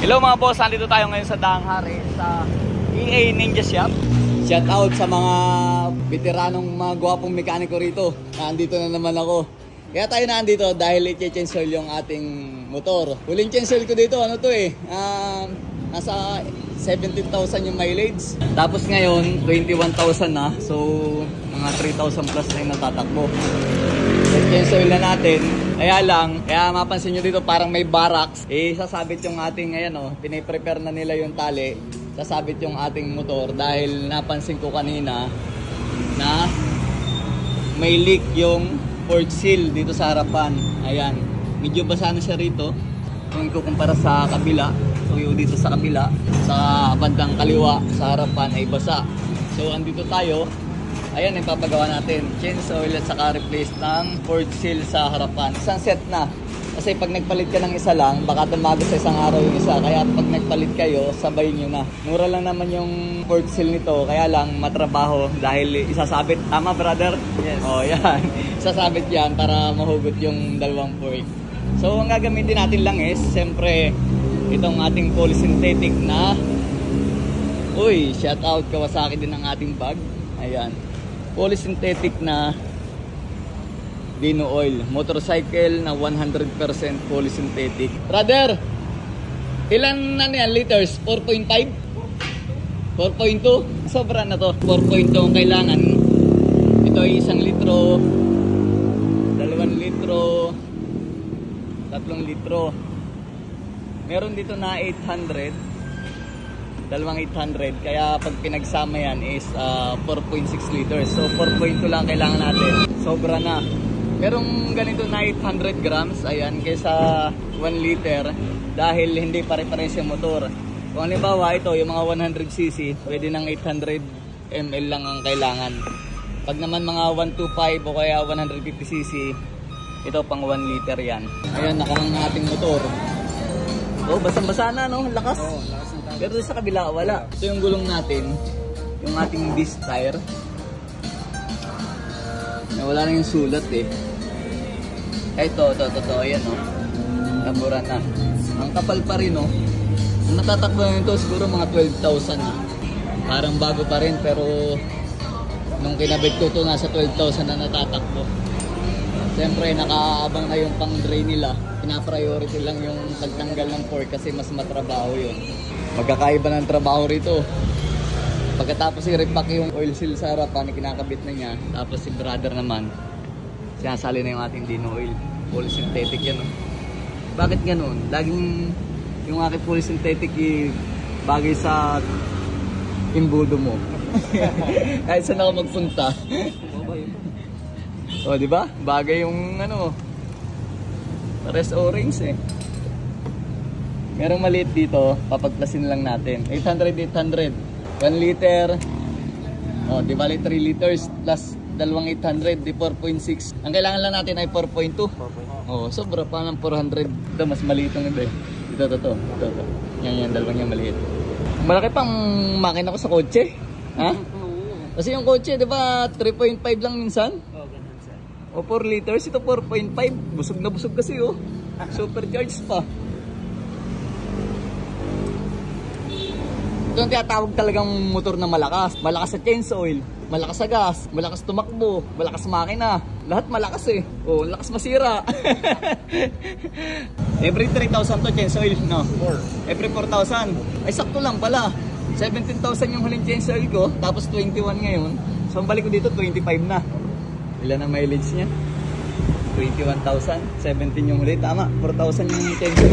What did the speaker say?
Hello mga boss, nandito tayo ngayon sa Daang Hari sa EA Ninja Shop. Shout out sa mga veteranong mga gwapong mekaniko rito. Nandito na naman ako. Kaya tayo nandito dahil i-change oil yung ating motor. Huling change oil ko dito, ano to nasa 17,000 yung mileage. Tapos ngayon, 21,000 na. So, mga 3,000 plus na yung natatakbo. Change oil na natin. Kaya mapansin nyo dito parang may barracks. Sasabit yung ating, piniprepare na nila yung tali. Sasabit yung ating motor dahil napansin ko kanina na may leak yung port seal dito sa harapan. Ayan, medyo basa na siya rito. Kung ikukumpara sa kabila, so yung dito sa kabila, sa bandang kaliwa, sa harapan ay basa. So andito tayo. Ayan, ipapagawa natin change oil at saka replace ng port seal sa harapan. Isang set na. Kasi pag nagpalit ka ng isa lang, baka tumago sa isang araw yung isa. Kaya pag nagpalit kayo, sabayin nyo na. Mura lang naman yung port seal nito. Kaya lang matrabaho dahil isasabit. Tama, brother? Yes. O, yan. Isasabit yan para mahugot yung dalawang port. So, ang gagamitin natin lang is, siyempre, itong ating polysynthetic na shout out Kawasaki din ang ating bag. Ayan. Polysynthetic na Dino oil. Motorcycle na 100% polysynthetic. Brother, ilan na yan liters? 4.5? 4.2? Sobra na to. 4.2 ang kailangan. Ito ay 1 litro, 2 litro, 3 litro. Meron dito na 800. 2,800, kaya pag pinagsama yan is 4.6 liters. So 4.2 lang kailangan natin. Sobra na. Merong ganito na 800 grams, ayan, kaysa 1 liter dahil hindi pare-pares yung motor. Kung halimbawa ito, yung mga 100cc, pwede ng 800 ml lang ang kailangan. Pag naman mga 125 o kaya 150cc, ito pang 1 liter yan. Ayan, nakahang ating motor. Oh, basang-basa na, no? Lakas. Oh, lakas. Pero sa kabila, wala. Ito yung gulong natin, yung ating disc tire. Wala na yung sulat eh. Ito, ayan o. Tabura na. Ang kapal pa rin o. Ang natatakbo nito siguro mga 12,000 na. Parang bago pa rin pero nung kinabit ko ito, nasa 12,000 na natatakbo. Siyempre, nakaabang na yung pang-drain nila. Pina-priority lang yung pagtanggal ng fork kasi mas matrabaho yun. Magkakaiba ng trabaho rito. Pagkatapos i-repack yung oil seal sa harapan, kinakabit na niya. Tapos si brother naman, sinasali na yung ating Dino oil. Polysynthetic yan. Bakit ganun? Laging yung aking polysynthetic bagay sa imbudo mo. Kahit saan ako magpunta. O, di ba? Bagay yung pares orange eh. Merong maliit dito, papagplasin lang natin. 800. 1 liter. O, di bali 3 liters plus 2,800, di 4.6. Ang kailangan lang natin ay 4.2. O, sobra pa ng 400. Ito, mas maliit ang iba eh. Ito. Yan, dalawang yan maliit. Malaki pang makina ko sa kotse. Ha? Kasi yung kotse, di ba, 3.5 lang minsan? O 4 liters, ito 4.5. Busog na busog kasi oh. Supercharged pa. Ito ang tinatawag talagang motor na malakas. Malakas sa change oil, malakas sa gas, malakas tumakbo, malakas makina. Lahat malakas eh. O, lakas masira. Every 3,000 to change oil, no? 4. Every 4,000. Ay sakto lang pala. 17,000 yung huling change oil ko, tapos 21 ngayon. So ang balik ko dito 25 na. Ilan ang mileage niya? 21,000. 17 yung huli. Tama, 4,000 yung change.